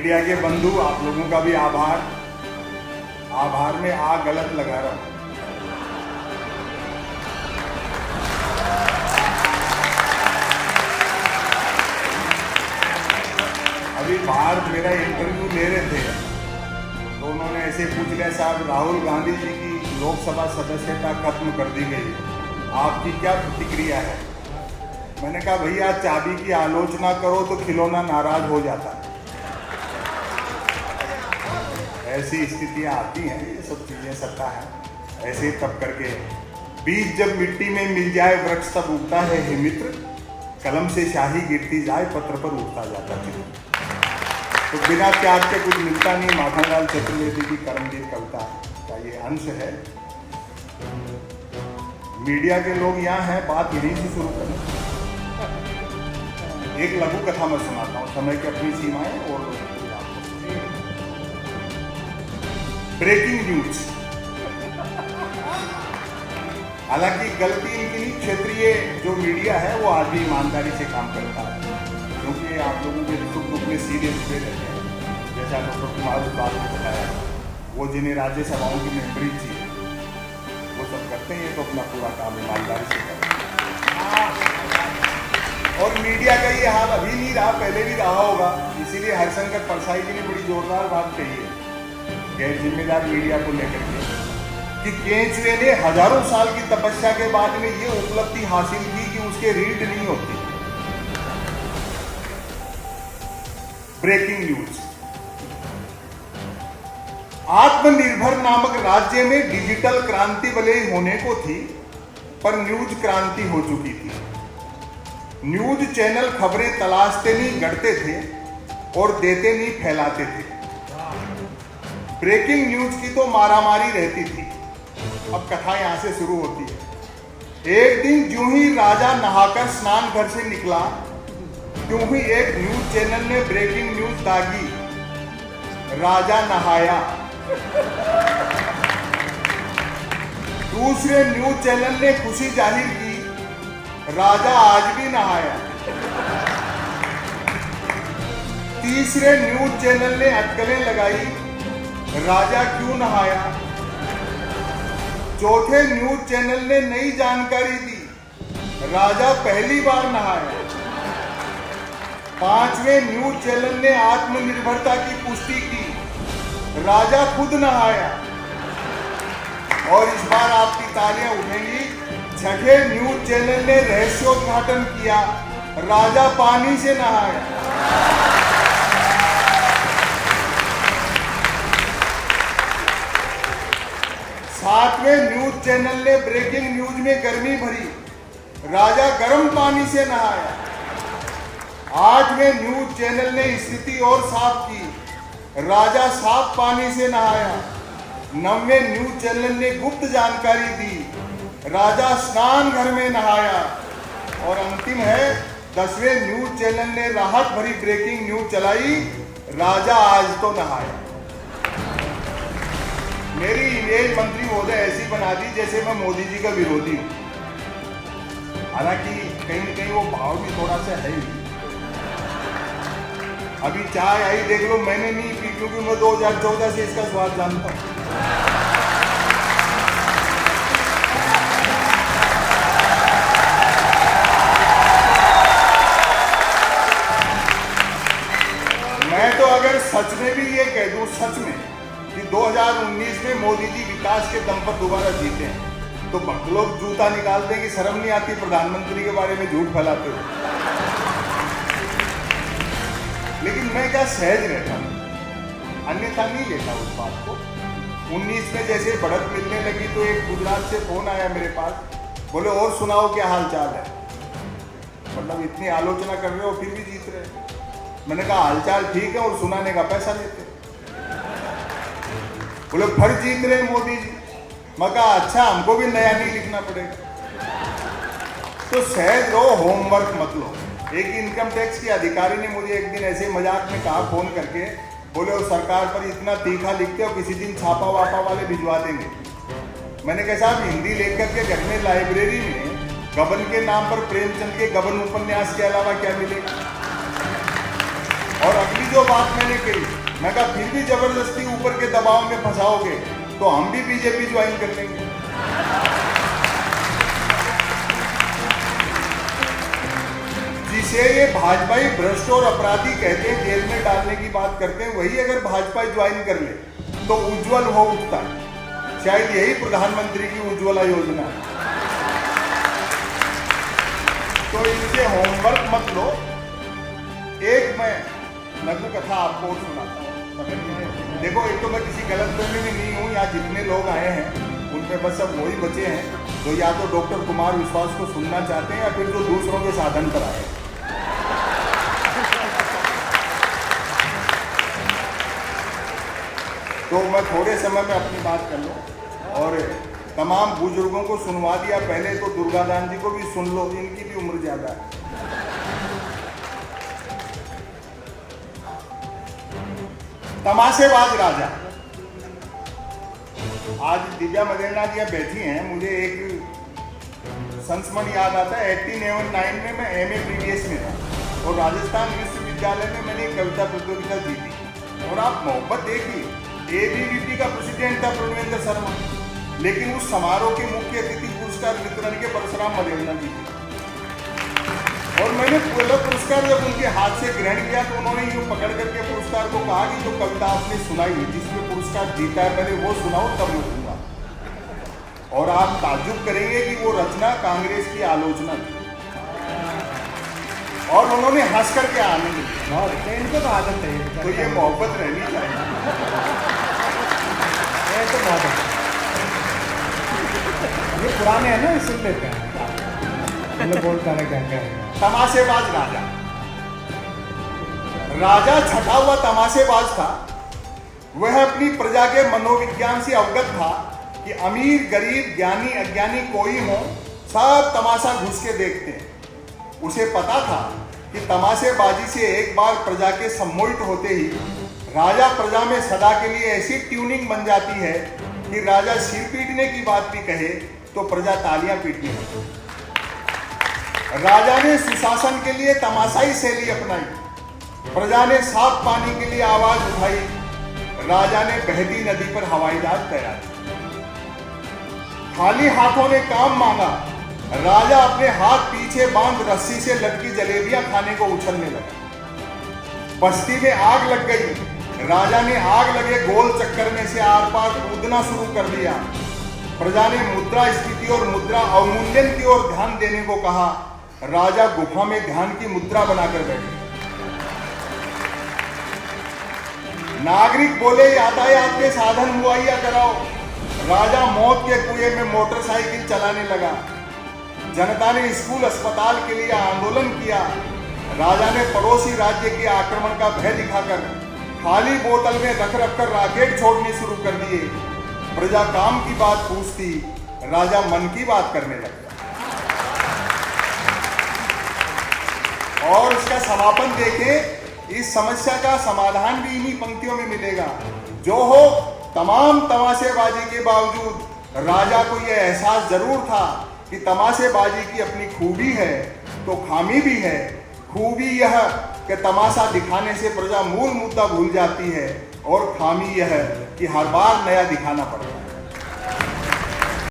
Media के बंधु, आप लोगों का भी आभार में गलत लगा रहा हूं। अभी बाहर मेरा इंटरव्यू ले रहे थे तो उन्होंने ऐसे पूछ लिया, साहब राहुल गांधी जी की लोकसभा सदस्यता खत्म कर दी गई, आपकी क्या प्रतिक्रिया है? मैंने कहा भैया, चाबी की आलोचना करो तो खिलौना नाराज हो जाता है। ऐसी स्थितियां आती हैं, ये सब चीजें सत्ता है। ऐसे तब करके बीज जब मिट्टी में मिल जाए वृक्ष तब उगता है हे मित्र, कलम से शाही गिरती जाए पत्र पर उगता जाता है। तो बिना त्याग के कुछ मिलता नहीं। माखनलाल चतुर्वेदी की कर्मवीर कविता का ये अंश है। मीडिया के लोग यहाँ हैं, बात यहीं से शुरू करें। एक लघु कथा मैं सुनाता हूँ, समय की अपनी सीमाएं और ब्रेकिंग न्यूज। हालांकि गलती इनकी नहीं, क्षेत्रीय जो मीडिया है वो आज भी ईमानदारी से काम करता है, क्योंकि आप लोगों के सुख दुख में सीधे जुड़े रहते हैं। जैसा डॉक्टर कुमार विकास ने बताया, वो जिन्हें राज्यसभाओं की मेंबरी थी वो सब करते हैं, तो अपना पूरा काम ईमानदारी से करते हैं। और मीडिया का ये हाल अभी नहीं रहा, पहले भी रहा होगा। इसीलिए हरिशंकर परसाई जी ने बड़ी जोरदार बात कही है गैर जिम्मेदार मीडिया को लेकर के, कि केंचुए ने हजारों साल की तपस्या के बाद में ये उपलब्धि हासिल की कि उसके रीड नहीं होती। Breaking news. आत्मनिर्भर नामक राज्य में डिजिटल क्रांति भले ही होने को थी, पर न्यूज क्रांति हो चुकी थी। न्यूज चैनल खबरें तलाशते नहीं गढ़ते थे और देते नहीं फैलाते थे। ब्रेकिंग न्यूज की तो मारामारी रहती थी। अब कथा यहां से शुरू होती है। एक दिन ज्यों ही राजा नहाकर स्नान घर से निकला, त्यों ही एक न्यूज चैनल ने ब्रेकिंग न्यूज दागी, राजा नहाया। दूसरे न्यूज चैनल ने खुशी जाहिर की, राजा आज भी नहाया। तीसरे न्यूज चैनल ने अटकलें लगाई, राजा क्यों नहाया। चौथे न्यूज चैनल ने नई जानकारी दी, राजा पहली बार नहाया। पांचवें न्यूज चैनल ने आत्मनिर्भरता की पुष्टि की, राजा खुद नहाया। और इस बार आपकी तालियां उठेंगी, छठे न्यूज चैनल ने रहस्योद्घाटन किया, राजा पानी से नहाया। सातवें न्यूज चैनल ने ब्रेकिंग न्यूज में गर्मी भरी, राजा गर्म पानी से नहाया। आठवें न्यूज चैनल ने स्थिति और साफ की, राजा साफ पानी से नहाया। नौवें न्यूज चैनल ने गुप्त जानकारी दी, राजा स्नान घर में नहाया। और अंतिम है 10वें न्यूज चैनल ने राहत भरी ब्रेकिंग न्यूज चलाई, राजा आज तो नहाया। मेरी इमेज मंत्री महोदय ऐसी बना दी जैसे मैं मोदी जी का विरोधी हूं। हालांकि कहीं न कहीं वो भाव भी थोड़ा सा है ही। अभी चाय आई देख लो, मैंने नहीं पी क्योंकि मैं 2014 से इसका स्वाद जानता हूं। मैं तो अगर सच में भी ये कह दूं, सच में कि 2019 में मोदी जी विकास के दम पर दोबारा जीते हैं, तो लोग जूता निकालते हैं कि शर्म नहीं आती प्रधानमंत्री के बारे में झूठ फैलाते हो। लेकिन मैं क्या सहज रहता हूं, अन्यथा नहीं लेता उस बात को। 19 में जैसे बढ़त मिलने लगी तो एक गुजरात से फोन आया मेरे पास, बोले और सुनाओ क्या हाल चाल है। मतलब इतनी आलोचना कर रहे हो फिर भी जीत रहे। मैंने कहा हालचाल ठीक है और सुनाने का पैसा लेते। बोले फिर जीत रहे मोदी जी। मैं कहा अच्छा, हमको भी नया नहीं लिखना पड़ेगा। तो सहज रहो, होमवर्क मत लो। एक इनकम टैक्स के अधिकारी ने मुझे एक दिन ऐसे मजाक में कहा फोन करके, बोले वो सरकार पर इतना तीखा लिखते हो, किसी दिन छापा वापा वाले भिजवा देंगे। मैंने कहा साहब, हिंदी लेखक के घर में लाइब्रेरी में गबन के नाम पर प्रेमचंद के गबन उपन्यास के अलावा क्या मिलेगा। और अगली जो बात मैंने कही, मैं कहा फिर भी जबरदस्ती ऊपर के दबाव में फंसाओगे तो हम भी बीजेपी ज्वाइन कर लेंगे। जिसे ये भाजपाई भ्रष्ट और अपराधी कहते हैं, जेल में डालने की बात करते हैं, वही अगर भाजपा ज्वाइन कर ले तो उज्जवल हो उठता है। शायद यही प्रधानमंत्री की उज्ज्वला योजना है। तो इनसे होमवर्क मत लो। एक मैं लघु कथा आपको और सुनाता हूँ। देखो, एक तो मैं किसी गलतफहमी में नहीं हूँ। यहाँ जितने लोग आए हैं उनमें बस सब वही बचे हैं जो या तो डॉक्टर कुमार विश्वास को सुनना चाहते हैं या फिर जो दूसरों के साधन पर आए। तो मैं थोड़े समय में अपनी बात कर लूँ और तमाम बुजुर्गों को सुनवा दिया। पहले तो दुर्गादान जी को भी सुन लो, इनकी भी उम्र ज्यादा है। तमाशेबाज राजा। आज दिव्या मदेरना जी बैठी हैं, मुझे एक संस्मरण याद आता है। 1889 में मैं एमए प्रीवियस में था और राजस्थान विश्वविद्यालय में मैंने एक कविता प्रतियोगिता जीती। और आप मोहब्बत देखिए, एबीवीपी का प्रेसिडेंट था प्रणवेंद्र शर्मा, लेकिन उस समारोह के मुख्य अतिथि पुरस्कार वितरण के परशुराम मदेरना जी थे। और मैंने पहला पुरस्कार जब उनके हाथ से ग्रहण किया तो उन्होंने यूँ पकड़ करके पुरस्कार को कहा कि जो कविता आपने सुनाई है, जिसमें पुरस्कार जीता है, पहले वो सुनाओ तब मैं दूंगा। और आप ताज्जुब करेंगे कि वो रचना कांग्रेस की आलोचना थी और उन्होंने हंस करके आनंद लिया। इनको तो आदत है, तो ये मोहब्बत रहनी चाहिए। तो बहुत अच्छा। ये पुराने हैं ना, सुन लेते हैं। बोलता है क्या क्या है। तमाशेबाज राजा। राजा छठा हुआ तमाशेबाज था। वह अपनी प्रजा के मनोविज्ञान से अवगत था कि अमीर गरीब ज्ञानी अज्ञानी कोई हो, सब तमाशा घुस के देखते हैं। उसे पता था कि तमाशेबाजी से एक बार प्रजा के सम्मोहित होते ही राजा प्रजा में सदा के लिए ऐसी ट्यूनिंग बन जाती है कि राजा सिर पीटने की बात भी कहे तो प्रजा तालियां पीटने लगती। राजा ने सुशासन के लिए तमाशाई शैली अपनाई। प्रजा ने साफ पानी के लिए आवाज उठाई। राजा ने बहती नदी पर हवाई जहाज तैयार किया। खाली हाथों ने काम मांगा। राजा अपने हाथ पीछे बांध रस्सी से लटकी जलेबियां खाने को उछलने लगा। बस्ती में आग लग गई। राजा ने आग लगे गोल चक्कर में से आर पार कूदना शुरू कर दिया। प्रजा ने मुद्रा स्थिति और मुद्रा अवमूल्यन की ओर ध्यान देने को कहा। राजा गुफा में ध्यान की मुद्रा बनाकर बैठे। नागरिक बोले यातायात के साधन मुहैया कराओ। राजा मौत के कुएं में मोटरसाइकिल चलाने लगा। जनता ने स्कूल अस्पताल के लिए आंदोलन किया। राजा ने पड़ोसी राज्य के आक्रमण का भय दिखाकर खाली बोतल में रख रखकर रॉकेट छोड़ने शुरू कर दिए। प्रजा काम की बात पूछती, राजा मन की बात करने लगा। और इसका समापन देखें, इस समस्या का समाधान भी इन्हीं पंक्तियों में मिलेगा। जो हो, तमाम तमाशेबाजी के बावजूद राजा को यह एहसास जरूर था कि तमाशेबाजी की अपनी खूबी है तो खामी भी है। खूबी यह कि तमाशा दिखाने से प्रजा मूल मुद्दा भूल जाती है और खामी यह कि हर बार नया दिखाना पड़ता है।